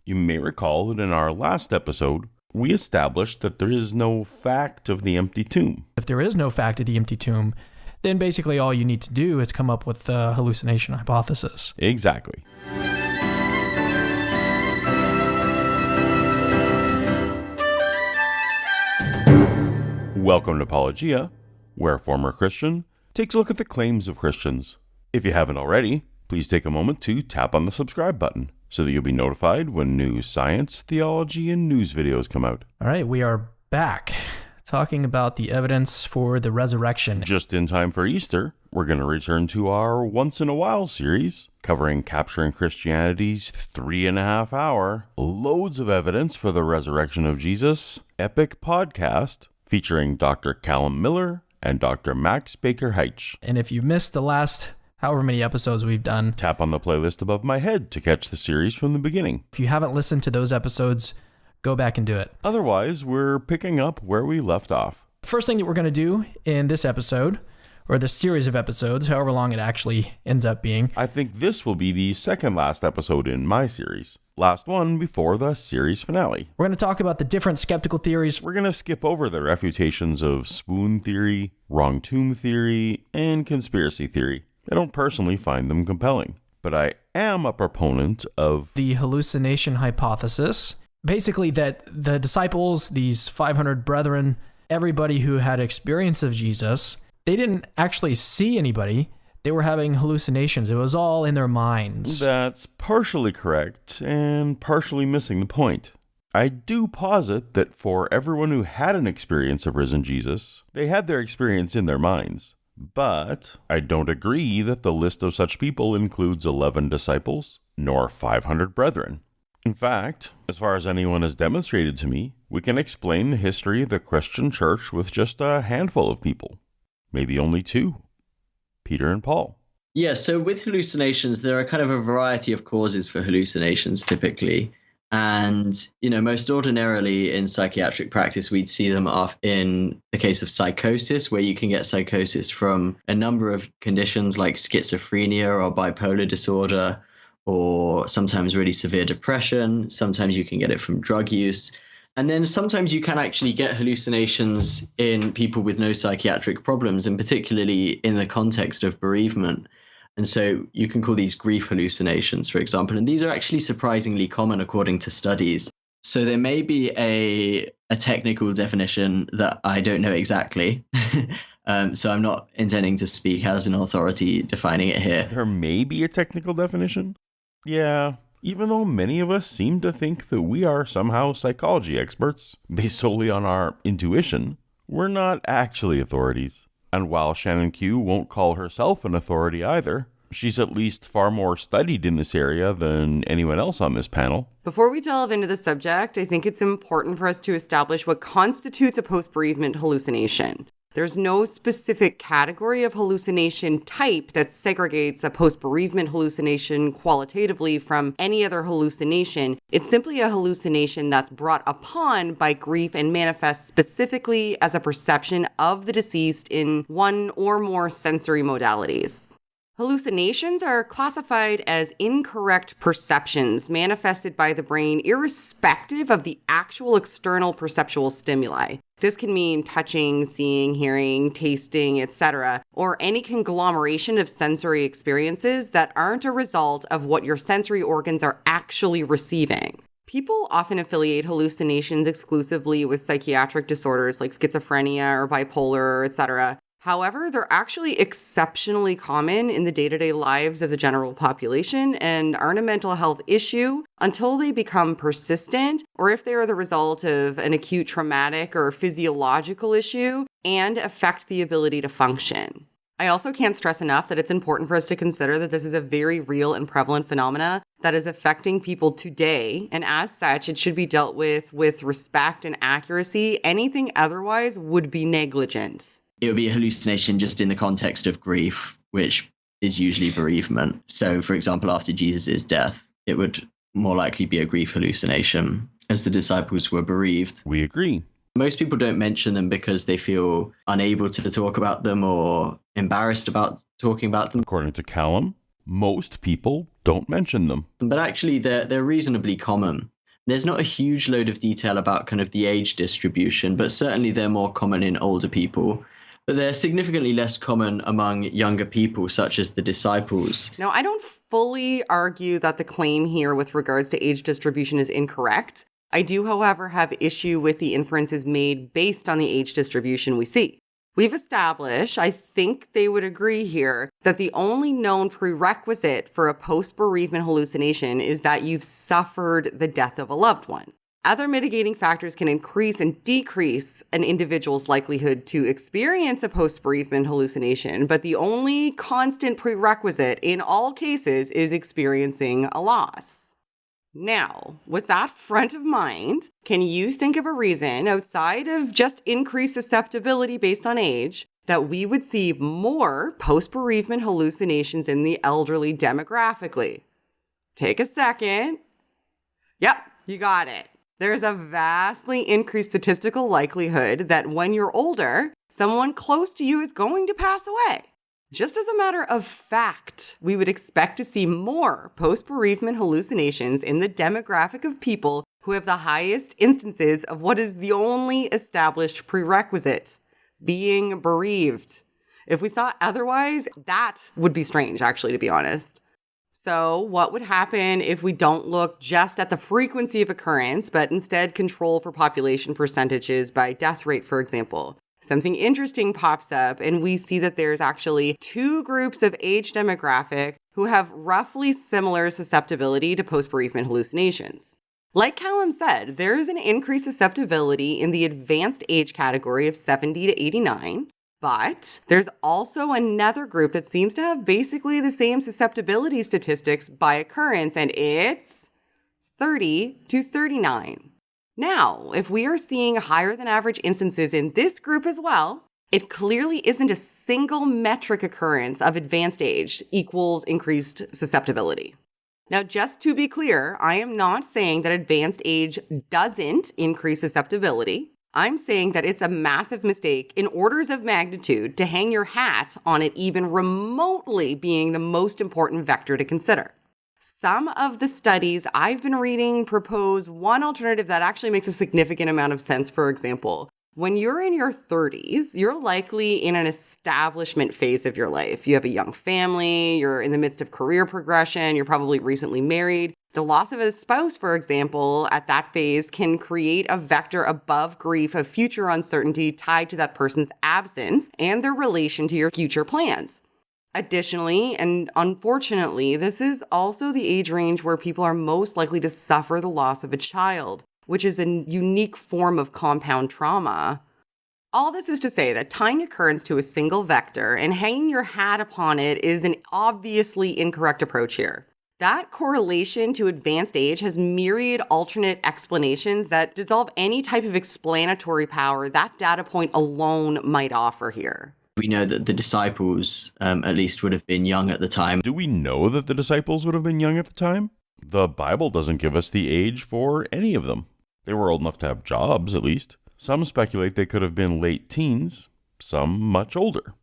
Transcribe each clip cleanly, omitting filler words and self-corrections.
You may recall that in our last episode, we established that there is no fact of the empty tomb. If there is no fact of the empty tomb, then basically all you need to do is come up with the hallucination hypothesis. Exactly. Welcome to Paulogia, where a former Christian takes a look at the claims of Christians. If you haven't already, please take a moment to tap on the subscribe button so that you'll be notified when new science, theology, and news videos come out. All right, we are back talking about the evidence for the resurrection. Just in time for Easter, we're going to return to our Once in a While series, covering Capturing Christianity's 3.5 hour, loads of evidence for the resurrection of Jesus, epic podcast featuring Dr. Calum Miller and Dr. Baker-Hytch. And if you missed the last however many episodes we've done, tap on the playlist above my head to catch the series from the beginning. If you haven't listened to those episodes, go back and do it. Otherwise, we're picking up where we left off. The first thing that we're going to do in this episode, or this series of episodes, however long it actually ends up being. I think this will be the second last episode in my series. Last one before the series finale. We're going to talk about the different skeptical theories. We're going to skip over the refutations of spoon theory, wrong tomb theory, and conspiracy theory. I don't personally find them compelling, but I am a proponent of the hallucination hypothesis. Basically that the disciples, these 500 brethren, everybody who had experience of Jesus, they didn't actually see anybody. They were having hallucinations. It was all in their minds. That's partially correct and partially missing the point. I do posit that for everyone who had an experience of risen Jesus, they had their experience in their minds. But I don't agree that the list of such people includes 11 disciples, nor 500 brethren. In fact, as far as anyone has demonstrated to me, we can explain the history of the Christian church with just a handful of people. Maybe only 2. Peter and Paul. Yeah, so with hallucinations, there are kind of a variety of causes for hallucinations typically. And, most ordinarily in psychiatric practice, we'd see them off in the case of psychosis, where you can get psychosis from a number of conditions like schizophrenia or bipolar disorder, or sometimes really severe depression. Sometimes you can get it from drug use. And then sometimes you can actually get hallucinations in people with no psychiatric problems, and particularly in the context of bereavement. And so you can call these grief hallucinations, for example. And these are actually surprisingly common according to studies. So there may be a technical definition that I don't know exactly. So I'm not intending to speak as an authority defining it here. There may be a technical definition? Yeah. Even though many of us seem to think that we are somehow psychology experts, based solely on our intuition, we're not actually authorities. And while Shannon Q won't call herself an authority either, she's at least far more studied in this area than anyone else on this panel. Before we delve into the subject, I think it's important for us to establish what constitutes a post-bereavement hallucination. There's no specific category of hallucination type that segregates a post-bereavement hallucination qualitatively from any other hallucination. It's simply a hallucination that's brought upon by grief and manifests specifically as a perception of the deceased in one or more sensory modalities. Hallucinations are classified as incorrect perceptions manifested by the brain irrespective of the actual external perceptual stimuli. This can mean touching, seeing, hearing, tasting, etc., or any conglomeration of sensory experiences that aren't a result of what your sensory organs are actually receiving. People often affiliate hallucinations exclusively with psychiatric disorders like schizophrenia or bipolar, etc. However, they're actually exceptionally common in the day-to-day lives of the general population and aren't a mental health issue until they become persistent, or if they are the result of an acute traumatic or physiological issue and affect the ability to function. I also can't stress enough that it's important for us to consider that this is a very real and prevalent phenomena that is affecting people today, and as such, it should be dealt with respect and accuracy. Anything otherwise would be negligent. It would be a hallucination just in the context of grief, which is usually bereavement. So, for example, after Jesus' death, it would more likely be a grief hallucination as the disciples were bereaved. We agree. Most people don't mention them because they feel unable to talk about them or embarrassed about talking about them. According to Calum, most people don't mention them. But actually, they're reasonably common. There's not a huge load of detail about kind of the age distribution, but certainly they're more common in older people. But they're significantly less common among younger people, such as the disciples. Now, I don't fully argue that the claim here with regards to age distribution is incorrect. I do, however, have issue with the inferences made based on the age distribution we see. We've established, I think they would agree here, that the only known prerequisite for a post-bereavement hallucination is that you've suffered the death of a loved one. Other mitigating factors can increase and decrease an individual's likelihood to experience a post-bereavement hallucination, but the only constant prerequisite in all cases is experiencing a loss. Now, with that front of mind, can you think of a reason outside of just increased susceptibility based on age that we would see more post-bereavement hallucinations in the elderly demographically? Take a second. Yep, you got it. There's a vastly increased statistical likelihood that when you're older, someone close to you is going to pass away. Just as a matter of fact, we would expect to see more post-bereavement hallucinations in the demographic of people who have the highest instances of what is the only established prerequisite, being bereaved. If we saw otherwise, that would be strange, actually, to be honest. So what would happen if we don't look just at the frequency of occurrence, but instead control for population percentages by death rate, for example? Something interesting pops up, and we see that there's actually two groups of age demographic who have roughly similar susceptibility to post-bereavement hallucinations. Like Calum said, there is an increased susceptibility in the advanced age category of 70 to 89, but there's also another group that seems to have basically the same susceptibility statistics by occurrence, and it's 30 to 39. Now, if we are seeing higher than average instances in this group as well, it clearly isn't a single metric occurrence of advanced age equals increased susceptibility. Now, just to be clear, I am not saying that advanced age doesn't increase susceptibility. I'm saying that it's a massive mistake in orders of magnitude to hang your hat on it even remotely being the most important vector to consider. Some of the studies I've been reading propose one alternative that actually makes a significant amount of sense. For example, when you're in your 30s, you're likely in an establishment phase of your life. You have a young family, you're in the midst of career progression, you're probably recently married. The loss of a spouse, for example, at that phase can create a vector above grief of future uncertainty tied to that person's absence and their relation to your future plans. Additionally, and unfortunately, this is also the age range where people are most likely to suffer the loss of a child, which is a unique form of compound trauma. All this is to say that tying occurrence to a single vector and hanging your hat upon it is an obviously incorrect approach here. That correlation to advanced age has myriad alternate explanations that dissolve any type of explanatory power that data point alone might offer here. We know that the disciples, at least, would have been young at the time. Do we know that the disciples would have been young at the time? The Bible doesn't give us the age for any of them. They were old enough to have jobs, at least. Some speculate they could have been late teens, some much older.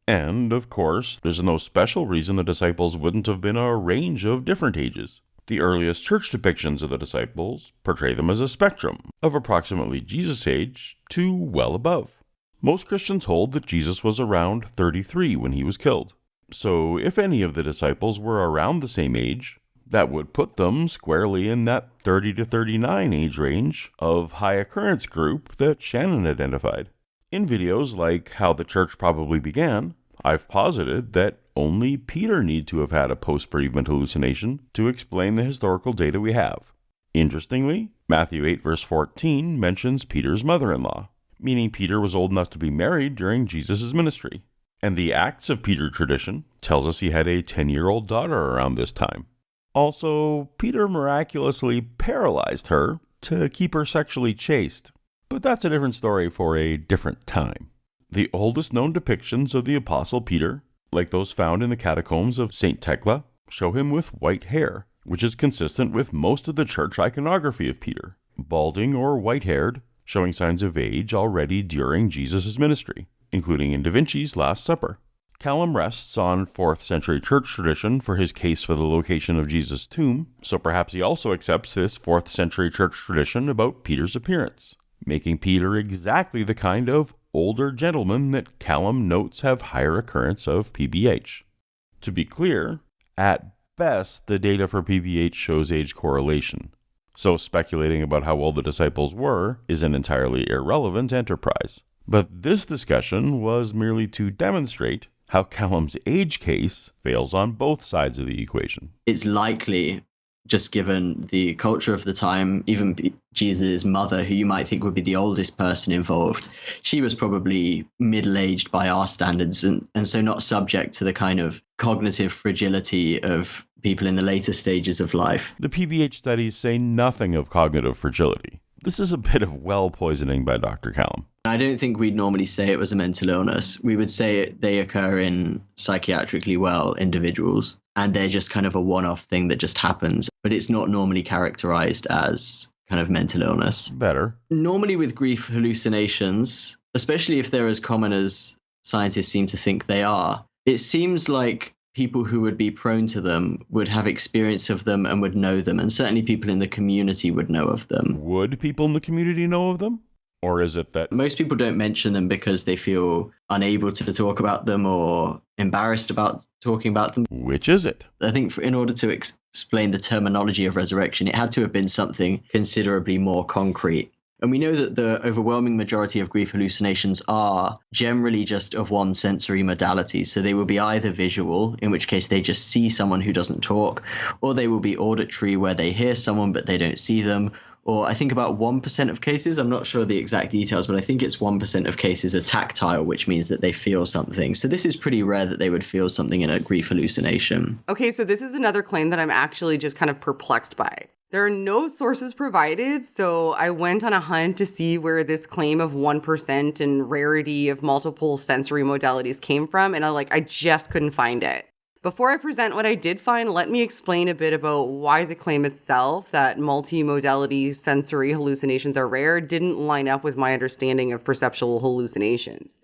And, of course, there's no special reason the disciples wouldn't have been a range of different ages. The earliest church depictions of the disciples portray them as a spectrum of approximately Jesus' age to well above. Most Christians hold that Jesus was around 33 when he was killed. So if any of the disciples were around the same age, that would put them squarely in that 30 to 39 age range of high occurrence group that Shannon identified. In videos like How the Church Probably Began, I've posited that only Peter need to have had a post-bereavement hallucination to explain the historical data we have. Interestingly, Matthew 8 verse 14 mentions Peter's mother-in-law, meaning Peter was old enough to be married during Jesus' ministry. And the Acts of Peter tradition tells us he had a 10-year-old daughter around this time. Also, Peter miraculously paralyzed her to keep her sexually chaste. But that's a different story for a different time. The oldest known depictions of the Apostle Peter, like those found in the catacombs of St. Tekla, show him with white hair, which is consistent with most of the church iconography of Peter, balding or white-haired, showing signs of age already during Jesus' ministry, including in Da Vinci's Last Supper. Calum rests on 4th century church tradition for his case for the location of Jesus' tomb, so perhaps he also accepts this 4th century church tradition about Peter's appearance, making Peter exactly the kind of older gentleman that Calum notes have higher occurrence of PBH. To be clear, at best, the data for PBH shows age correlation, so speculating about how old the disciples were is an entirely irrelevant enterprise. But this discussion was merely to demonstrate how Calum's age case fails on both sides of the equation. It's likely, just given the culture of the time, even Jesus' mother, who you might think would be the oldest person involved, she was probably middle-aged by our standards, and so not subject to the kind of cognitive fragility of people in the later stages of life. The PBH studies say nothing of cognitive fragility. This is a bit of well poisoning by Dr. Calum. I don't think we'd normally say it was a mental illness. We would say they occur in psychiatrically well individuals, and they're just kind of a one-off thing that just happens, but it's not normally characterized as kind of mental illness. Better. Normally with grief hallucinations, especially if they're as common as scientists seem to think they are, it seems like people who would be prone to them would have experience of them and would know them, and certainly people in the community would know of them. Would people in the community know of them? Or is it that most people don't mention them because they feel unable to talk about them or embarrassed about talking about them? Which is it? I think in order to explain the terminology of resurrection, it had to have been something considerably more concrete. And we know that the overwhelming majority of grief hallucinations are generally just of one sensory modality. So they will be either visual, in which case they just see someone who doesn't talk, or they will be auditory, where they hear someone but they don't see them. Or I think about 1% of cases, I'm not sure the exact details, but I think it's 1% of cases are tactile, which means that they feel something. So this is pretty rare that they would feel something in a grief hallucination. Okay, so this is another claim that I'm actually just kind of perplexed by. There are no sources provided, so I went on a hunt to see where this claim of 1% and rarity of multiple sensory modalities came from, and I just couldn't find it. Before I present what I did find, let me explain a bit about why the claim itself that multimodality sensory hallucinations are rare didn't line up with my understanding of perceptual hallucinations.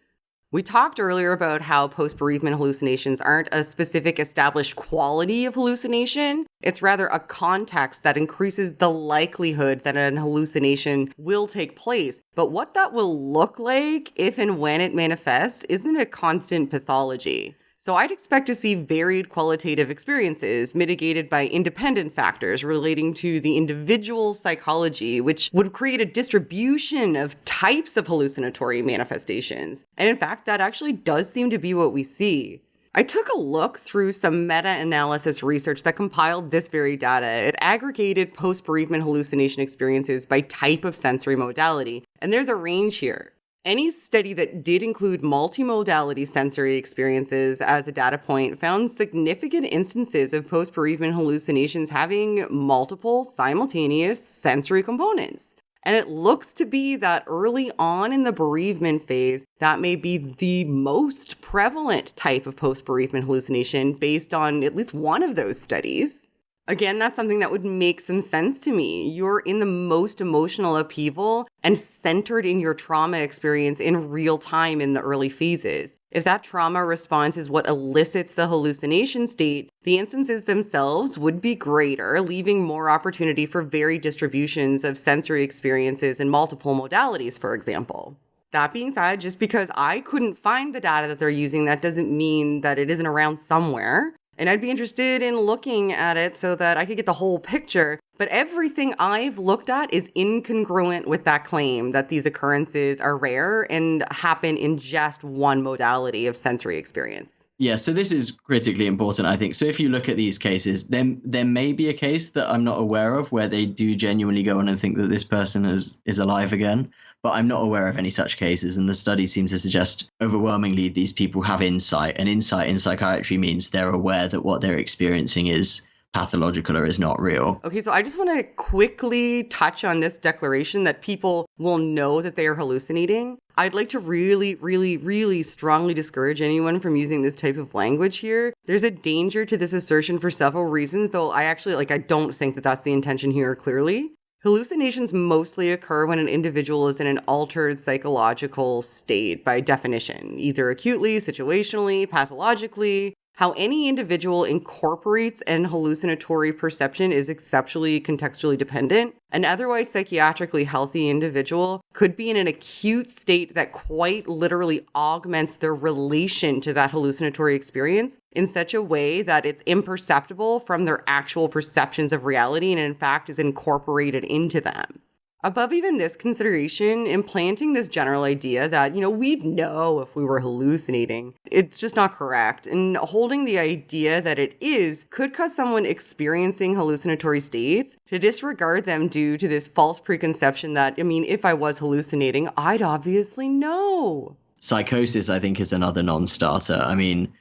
We talked earlier about how post-bereavement hallucinations aren't a specific established quality of hallucination. It's rather a context that increases the likelihood that an hallucination will take place. But what that will look like if and when it manifests isn't a constant pathology. So I'd expect to see varied qualitative experiences mitigated by independent factors relating to the individual psychology, which would create a distribution of types of hallucinatory manifestations. And in fact, that actually does seem to be what we see. I took a look through some meta-analysis research that compiled this very data. It aggregated post-bereavement hallucination experiences by type of sensory modality, and there's a range here. Any study that did include multimodality sensory experiences as a data point found significant instances of post-bereavement hallucinations having multiple simultaneous sensory components. And it looks to be that early on in the bereavement phase, that may be the most prevalent type of post-bereavement hallucination based on at least one of those studies. Again, that's something that would make some sense to me. You're in the most emotional upheaval and centered in your trauma experience in real time in the early phases. If that trauma response is what elicits the hallucination state, the instances themselves would be greater, leaving more opportunity for varied distributions of sensory experiences in multiple modalities, for example. That being said, just because I couldn't find the data that they're using, that doesn't mean that it isn't around somewhere. And I'd be interested in looking at it so that I could get the whole picture. But everything I've looked at is incongruent with that claim that these occurrences are rare and happen in just one modality of sensory experience. Yeah, so this is critically important, I think. So if you look at these cases, then there may be a case that I'm not aware of where they do genuinely go on and think that this person is alive again. But I'm not aware of any such cases, and the study seems to suggest overwhelmingly these people have insight, and insight in psychiatry means they're aware that what they're experiencing is pathological or is not real. Okay, so I just want to quickly touch on this declaration that people will know that they are hallucinating. I'd like to really strongly discourage anyone from using this type of language here. There's a danger to this assertion for several reasons, though I don't think that that's the intention here clearly. Hallucinations mostly occur when an individual is in an altered psychological state by definition, either acutely, situationally, pathologically. How any individual incorporates an hallucinatory perception is exceptionally contextually dependent. An otherwise psychiatrically healthy individual could be in an acute state that quite literally augments their relation to that hallucinatory experience in such a way that it's imperceptible from their actual perceptions of reality and in fact is incorporated into them. Above even this consideration, implanting this general idea that, we'd know if we were hallucinating, it's just not correct. And holding the idea that it is could cause someone experiencing hallucinatory states to disregard them due to this false preconception that, if I was hallucinating, I'd obviously know. Psychosis, I think, is another non-starter.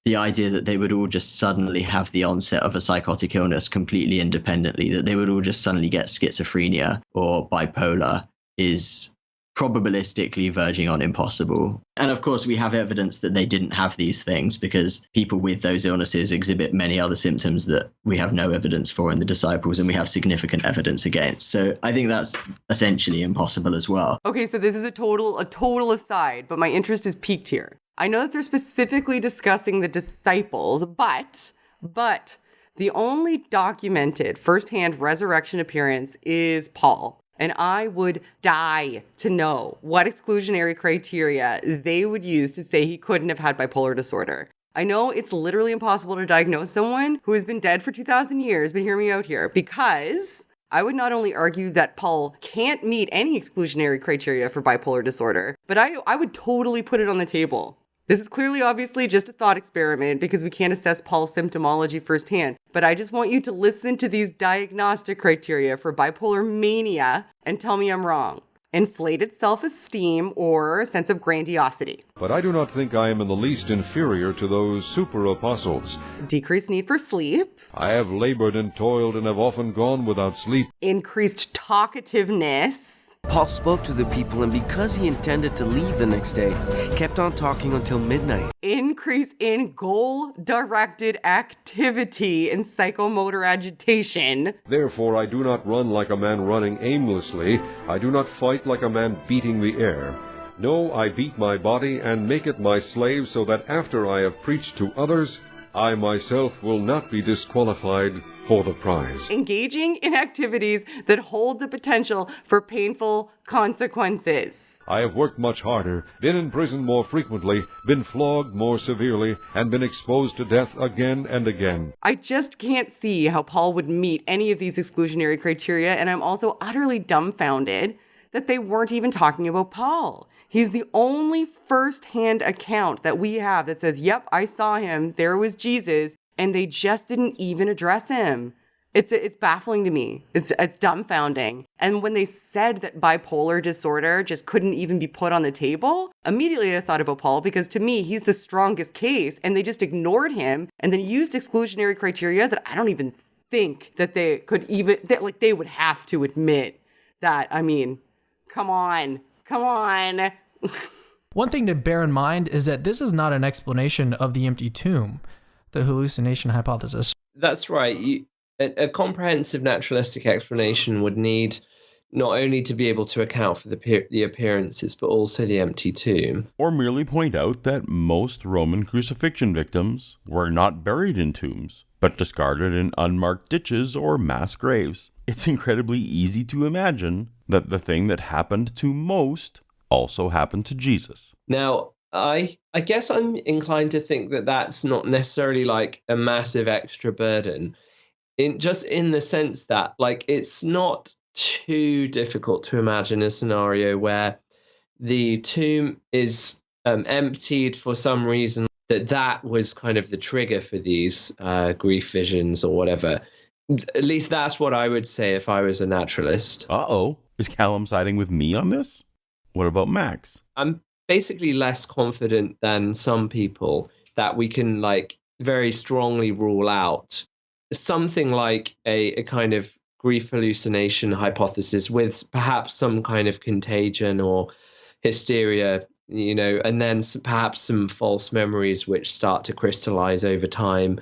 The idea that they would all just suddenly have the onset of a psychotic illness completely independently, that they would all just suddenly get schizophrenia or bipolar, is probabilistically verging on impossible. And of course, we have evidence that they didn't have these things because people with those illnesses exhibit many other symptoms that we have no evidence for in the disciples and we have significant evidence against. So I think that's essentially impossible as well. Okay, so this is a total aside, but my interest is piqued here. I know that they're specifically discussing the disciples, but the only documented firsthand resurrection appearance is Paul. And I would die to know what exclusionary criteria they would use to say he couldn't have had bipolar disorder. I know it's literally impossible to diagnose someone who has been dead for 2,000 years, but hear me out here, because I would not only argue that Paul can't meet any exclusionary criteria for bipolar disorder, but I would totally put it on the table. This is clearly obviously just a thought experiment because we can't assess Paul's symptomology firsthand, but I just want you to listen to these diagnostic criteria for bipolar mania and tell me I'm wrong. Inflated self-esteem or a sense of grandiosity. But I do not think I am in the least inferior to those super apostles. Decreased need for sleep. I have labored and toiled and have often gone without sleep. Increased talkativeness. Paul spoke to the people, and because he intended to leave the next day, kept on talking until midnight. Increase in goal-directed activity and psychomotor agitation. Therefore I do not run like a man running aimlessly. I do not fight like a man beating the air. No, I beat my body and make it my slave, so that after I have preached to others, I myself will not be disqualified for the prize. Engaging in activities that hold the potential for painful consequences. I have worked much harder, been in prison more frequently, been flogged more severely, and been exposed to death again and again. I just can't see how Paul would meet any of these exclusionary criteria, and I'm also utterly dumbfounded that they weren't even talking about Paul. He's the only first-hand account that we have that says, yep, I saw him, there was Jesus, and they just didn't even address him. It's baffling to me. It's dumbfounding. And when they said that bipolar disorder just couldn't even be put on the table, immediately I thought about Paul because to me, he's the strongest case, and they just ignored him and then used exclusionary criteria that I don't even think that they could even, that they would have to admit that, come on. One thing to bear in mind is that this is not an explanation of the empty tomb, the hallucination hypothesis. That's right. A comprehensive naturalistic explanation would need not only to be able to account for the appearances, but also the empty tomb. Or merely point out that most Roman crucifixion victims were not buried in tombs, but discarded in unmarked ditches or mass graves. It's incredibly easy to imagine that the thing that happened to most also happened to Jesus. Now, I guess I'm inclined to think that that's not necessarily like a massive extra burden, in the sense that it's not too difficult to imagine a scenario where the tomb is emptied for some reason, that was kind of the trigger for these grief visions or whatever. At least that's what I would say if I was a naturalist. Uh-oh. Is Calum siding with me on this? What about Max? I'm basically less confident than some people that we can very strongly rule out something like a kind of grief hallucination hypothesis with perhaps some kind of contagion or hysteria, and then perhaps some false memories which start to crystallize over time.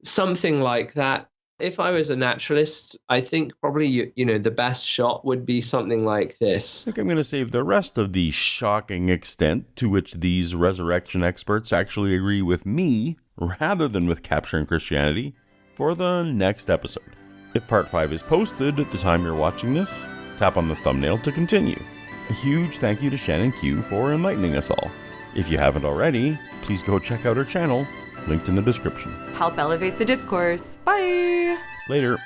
Something like that If I was a naturalist, I think probably, the best shot would be something like this. I think I'm going to save the rest of the shocking extent to which these resurrection experts actually agree with me, rather than with Capturing Christianity, for the next episode. If part 5 is posted at the time you're watching this, tap on the thumbnail to continue. A huge thank you to Shannon Q for enlightening us all. If you haven't already, please go check out her channel, linked in the description. Help elevate the discourse. Bye! Later.